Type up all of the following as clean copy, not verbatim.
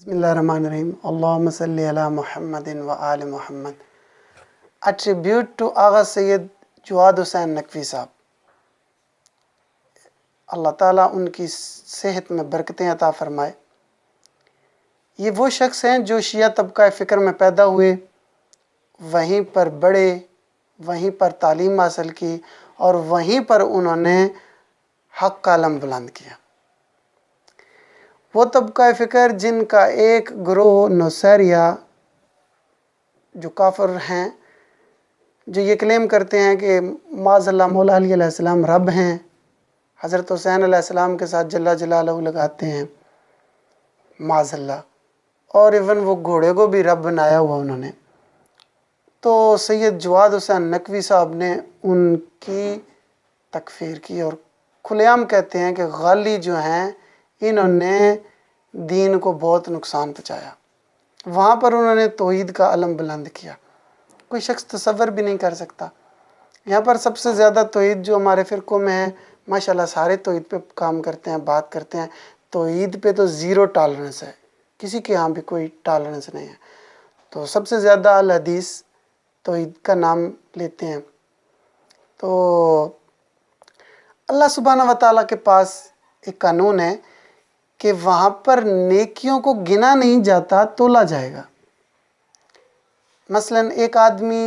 بسم اللہ الرحمن الرحیم اللہم صلی علی محمد و آل محمد. Attribute to آغا سید جواد حسین نقوی صاحب. اللہ تعالیٰ ان کی صحت میں برکتیں عطا فرمائے. یہ وہ شخص ہیں جو شیعہ طبقہ فکر میں پیدا ہوئے، وہیں پر بڑے، وہیں پر تعلیم حاصل کی اور وہیں پر انہوں نے حق کا علم بلند کیا. وہ طبقہ فکر جن کا ایک گروہ نصیریہ جو کافر ہیں، جو یہ کلیم کرتے ہیں کہ معاذ اللہ مولا علی علیہ السلام رب ہیں، حضرت حسین علیہ السلام کے ساتھ جل جلالہ لگاتے ہیں معاذ اللہ، اور ایون وہ گھوڑے کو بھی رب بنایا ہوا انہوں نے. تو سید جواد حسین نقوی صاحب نے ان کی تکفیر کی اور کھلے عام کہتے ہیں کہ غالی جو ہیں انہوں نے دین کو بہت نقصان پہنچایا. وہاں پر انہوں نے توحید کا علم بلند کیا، کوئی شخص تصور بھی نہیں کر سکتا. یہاں پر سب سے زیادہ توحید جو ہمارے فرقوں میں ہے، ماشاءاللہ سارے توحید پہ کام کرتے ہیں، بات کرتے ہیں. توحید پہ تو زیرو ٹالرنس ہے، کسی کے ہاں بھی کوئی ٹالرنس نہیں ہے. تو سب سے زیادہ الحدیث توحید کا نام لیتے ہیں. تو اللہ سبحانہ و تعالیٰ کے پاس ایک قانون ہے کہ وہاں پر نیکیوں کو گنا نہیں جاتا، تولا جائے گا. مثلا ایک آدمی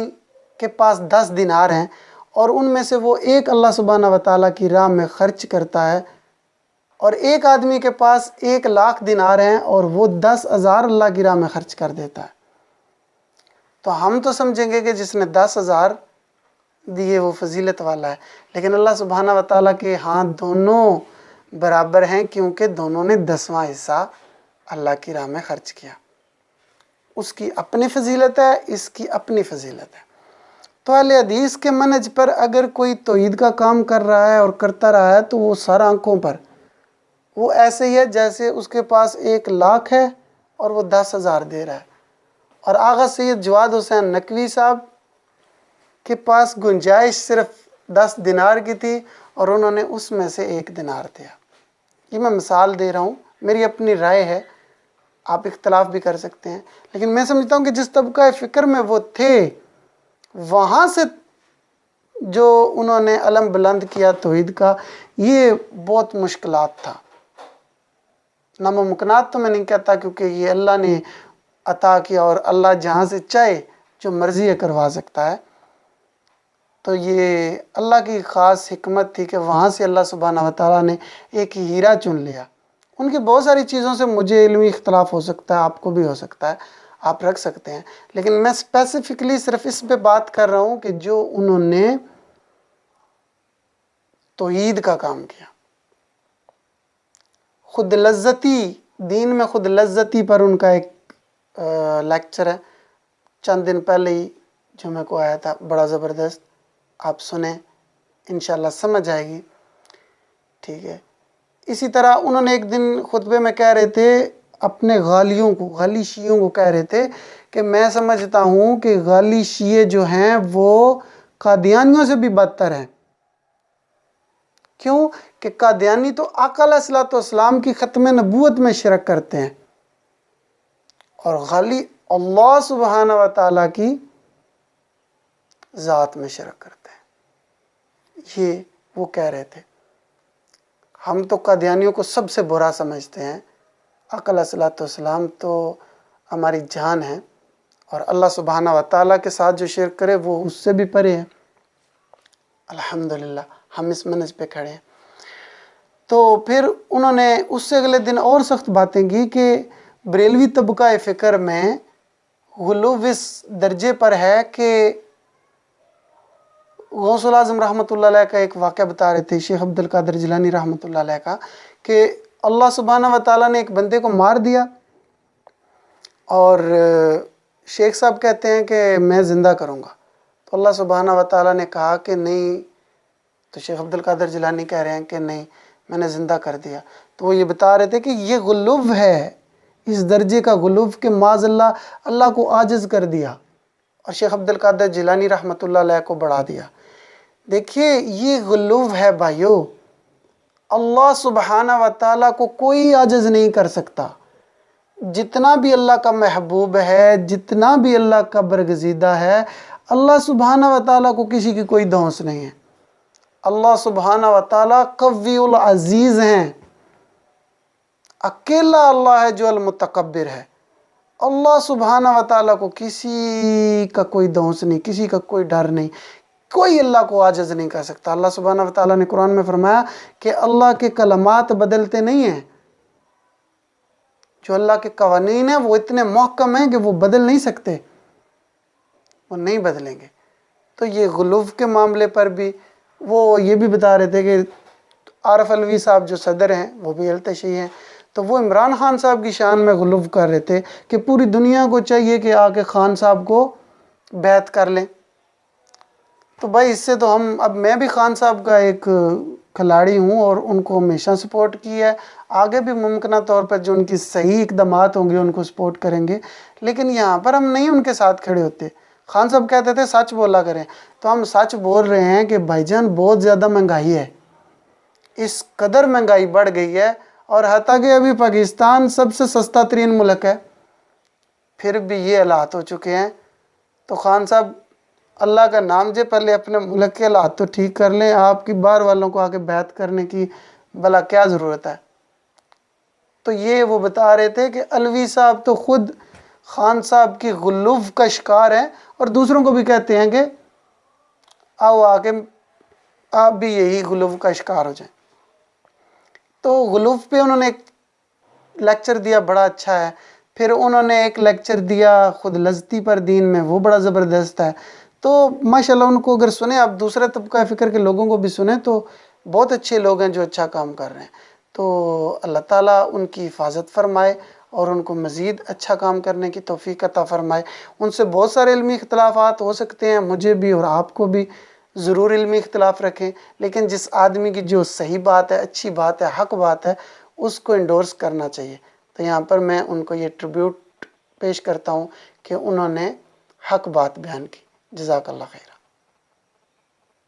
کے پاس 10 دینار ہیں اور ان میں سے وہ ایک اللہ سبحانہ و تعالیٰ کی راہ میں خرچ کرتا ہے، اور ایک آدمی کے پاس 1,00,000 دینار ہیں اور وہ 10,000 اللہ کی راہ میں خرچ کر دیتا ہے. تو ہم تو سمجھیں گے کہ جس نے 10,000 دیے وہ فضیلت والا ہے، لیکن اللہ سبحانہ و تعالیٰ کے ہاں دونوں برابر ہیں، کیونکہ دونوں نے 10واں حصہ اللہ کی راہ میں خرچ کیا. اس کی اپنی فضیلت ہے، اس کی اپنی فضیلت ہے. تو اہل حدیث کے منہج پر اگر کوئی توحید کا کام کر رہا ہے اور کرتا رہا ہے تو وہ سر آنکھوں پر وہ ایسے ہی ہے جیسے اس کے پاس 1,00,000 ہے اور وہ 10,000 دے رہا ہے. اور آغا سید جواد حسین نقوی صاحب کے پاس گنجائش صرف 10 دینار کی تھی اور انہوں نے اس میں سے 1 دینار دیا. یہ میں مثال دے رہا ہوں، میری اپنی رائے ہے، آپ اختلاف بھی کر سکتے ہیں. لیکن میں سمجھتا ہوں کہ جس طبقہ فکر میں وہ تھے، وہاں سے جو انہوں نے علم بلند کیا توحید کا، یہ بہت مشکلات تھا. ناممکنات تو میں نہیں کہتا، کیونکہ یہ اللہ نے عطا کیا اور اللہ جہاں سے چاہے جو مرضی ہے کروا سکتا ہے. تو یہ اللہ کی خاص حکمت تھی کہ وہاں سے اللہ سبحانہ و تعالیٰ نے ایک ہیرا چن لیا. ان کی بہت ساری چیزوں سے مجھے علمی اختلاف ہو سکتا ہے، آپ کو بھی ہو سکتا ہے، آپ رکھ سکتے ہیں، لیکن میں اسپیسیفکلی صرف اس پہ بات کر رہا ہوں کہ جو انہوں نے توحید کا کام کیا. خود لذتی، دین میں خود لذتی پر ان کا ایک لیکچر ہے، چند دن پہلے ہی جمعہ کو آیا تھا، بڑا زبردست. آپ سنیں، انشاءاللہ سمجھ آئے گی. ٹھیک ہے. اسی طرح انہوں نے ایک دن خطبے میں کہہ رہے تھے، اپنے غالیوں کو، غالی شیعوں کو کہہ رہے تھے کہ میں سمجھتا ہوں کہ غالی شیعے جو ہیں وہ قادیانیوں سے بھی بدتر ہیں. کیوں کہ قادیانی تو آقا علیہ الصلوۃ والسلام کی ختم نبوت میں شرک کرتے ہیں، اور غالی اللہ سبحانہ و تعالیٰ کی ذات میں شرک کرتے ہیں. یہ وہ کہہ رہے تھے. ہم تو قادیانیوں کو سب سے برا سمجھتے ہیں. آقا علیہ الصلوۃ والسلام تو ہماری جان ہے، اور اللہ سبحانہ و تعالیٰ کے ساتھ جو شرک کرے وہ اس سے بھی پرے ہے. الحمدللہ ہم اس منہج پہ کھڑے ہیں. تو پھر انہوں نے اس سے اگلے دن اور سخت باتیں کی کہ بریلوی طبقہ فکر میں غلو اس درجے پر ہے کہ غوث العظم رحمۃ اللہ علیہ کا ایک واقعہ بتا رہے تھے شیخ عبد القادر جیلانی رحمۃ اللہ علیہ کا، کہ اللہ سبحانہ و تعالیٰ نے ایک بندے کو مار دیا اور شیخ صاحب کہتے ہیں کہ میں زندہ کروں گا. تو اللہ سبحانہ و تعالیٰ نے کہا کہ نہیں. تو شیخ عبد القادر جیلانی کہہ رہے ہیں کہ نہیں، میں نے زندہ کر دیا. تو وہ یہ بتا رہے تھے کہ یہ غلو ہے، اس درجے کا غلو کہ معاذ اللہ کو عاجز کر دیا اور شیخ عبد القادر جیلانی رحمۃ اللہ علیہ کو بڑھا دیا. دیکھیے یہ غلو ہے بھائیو. اللہ سبحانہ و تعالیٰ کو کوئی عاجز نہیں کر سکتا. جتنا بھی اللہ کا محبوب ہے، جتنا بھی اللہ کا برگزیدہ ہے، اللہ سبحانہ و تعالیٰ کو کسی کی کوئی دھونس نہیں ہے۔ اللہ سبحانہ و تعالیٰ قوی العزیز ہیں، اکیلا اللہ ہے جو المتکبر ہے۔ اللہ سبحانہ و تعالیٰ کو کسی کا کوئی دھونس نہیں، کسی کا کوئی ڈر نہیں، کوئی اللہ کو عاجز نہیں کر سکتا۔ اللہ سبحانہ و تعالیٰ نے قرآن میں فرمایا کہ اللہ کے کلمات بدلتے نہیں ہیں، جو اللہ کے قوانین ہیں وہ اتنے محکم ہیں کہ وہ بدل نہیں سکتے، وہ نہیں بدلیں گے۔ تو یہ غلو کے معاملے پر بھی وہ یہ بھی بتا رہے تھے کہ عارف علوی صاحب جو صدر ہیں وہ بھی التشیع ہیں، تو وہ عمران خان صاحب کی شان میں غلو کر رہے تھے کہ پوری دنیا کو چاہیے کہ آ کے خان صاحب کو بیعت کر لیں۔ تو بھائی اس سے تو اب میں بھی خان صاحب کا ایک کھلاڑی ہوں اور ان کو ہمیشہ سپورٹ کی ہے، آگے بھی ممکنہ طور پر جو ان کی صحیح اقدامات ہوں گے ان کو سپورٹ کریں گے، لیکن یہاں پر ہم نہیں ان کے ساتھ کھڑے ہوتے۔ خان صاحب کہتے تھے سچ بولا کریں، تو ہم سچ بول رہے ہیں کہ بھائی جان بہت زیادہ مہنگائی ہے، اس قدر مہنگائی بڑھ گئی ہے، اور حتیٰ کہ ابھی پاکستان سب سے سستا ترین ملک ہے، پھر بھی یہ حالات ہو چکے ہیں۔ تو خان صاحب اللہ کا نام جے پہلے اپنے ملک کے حالات تو ٹھیک کر لیں، آپ کی باہر والوں کو آگے بیعت کرنے کی بھلا کیا ضرورت ہے؟ تو یہ وہ بتا رہے تھے کہ علوی صاحب تو خود خان صاحب کی غلو کا شکار ہیں، اور دوسروں کو بھی کہتے ہیں کہ آؤ آ کے آپ بھی یہی غلو کا شکار ہو جائیں۔ تو غلو پہ انہوں نے ایک لیکچر دیا، بڑا اچھا ہے۔ پھر انہوں نے ایک لیکچر دیا خود لذتی پر دین میں، وہ بڑا زبردست ہے۔ تو ماشاءاللہ ان کو اگر سنیں، آپ دوسرے طبقہ فکر کے لوگوں کو بھی سنیں تو بہت اچھے لوگ ہیں جو اچھا کام کر رہے ہیں۔ تو اللہ تعالیٰ ان کی حفاظت فرمائے اور ان کو مزید اچھا کام کرنے کی توفیق عطا فرمائے۔ ان سے بہت سارے علمی اختلافات ہو سکتے ہیں، مجھے بھی اور آپ کو بھی ضرور علمی اختلاف رکھیں، لیکن جس آدمی کی جو صحیح بات ہے، اچھی بات ہے، حق بات ہے، اس کو انڈورس کرنا چاہیے۔ تو یہاں پر میں ان کو یہ ٹریبیوٹ پیش کرتا ہوں کہ انہوں نے حق بات بیان کی۔ جزاک اللہ خیر۔